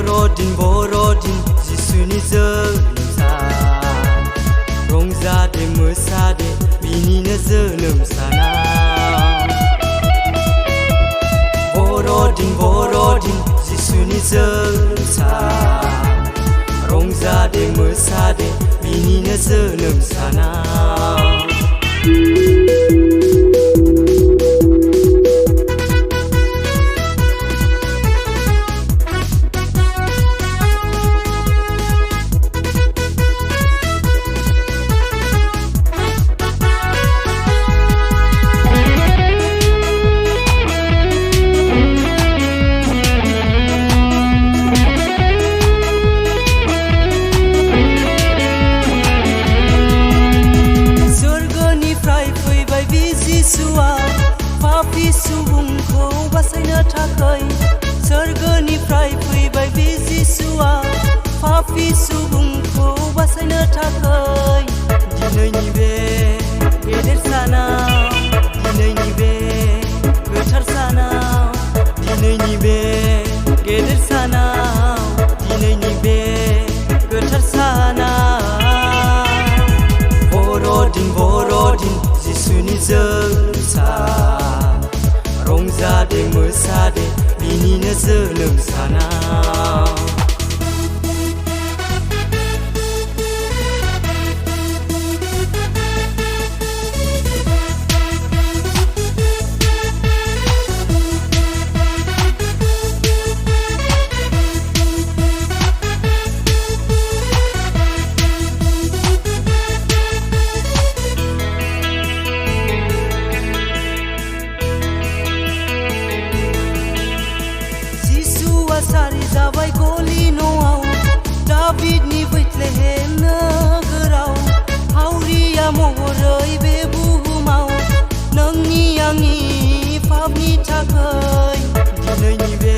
बर'दिन जिसुनि जोनोम सान रंजादे मोसादे बिनिनो जोनोम साना बर'दिन जिसुनि जोनोम सान रंजादे मोसादे बिनिनो जोनोम साना पापी सुबुंखौ बासायनो थाखाय सोरगोनिफ्राय फैबाय बे जिसुआ पापी सुबुंखौ बासायनो थाखाय दिनैनि बे गेदेर सानाव दिनैनि बे गोथार सानाव दिनैनि बे गेदेर सानाव दिनैनि बे गोथार सानाव बर'दिन जिसुनि जोनोम सान रंजादे मोसादे बिनिनो जोनोम साना सारि जाबाय गलि न'आव दाबिदनि बैथलेहेम नोगोराव हावरिया महरै बे बुहुमाव नोंनि आंनि पापनि थाखाय दिनैनि बे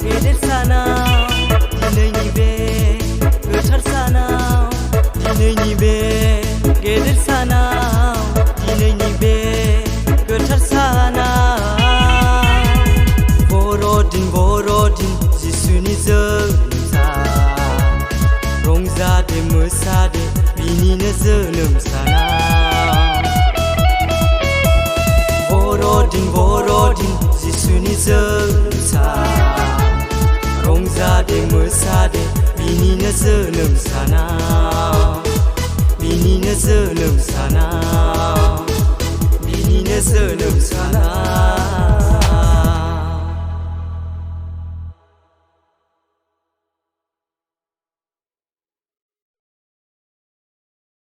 गेदेर सानाव दिनैनि बे गोथार सानाव दिनैनि बे गेदेर सानाव दिनैनि बे गोथार सानाव बर'दिन जिसुनि जोनोम सान रंजादे मोसादे बिनिनो जोनोम साना बर'दिन जिसुनि जोनोम सान रंजादे मोसादे बिनिनो जोनोम साना बिनिनो जोनोम साना बिनिनो जोनोम साना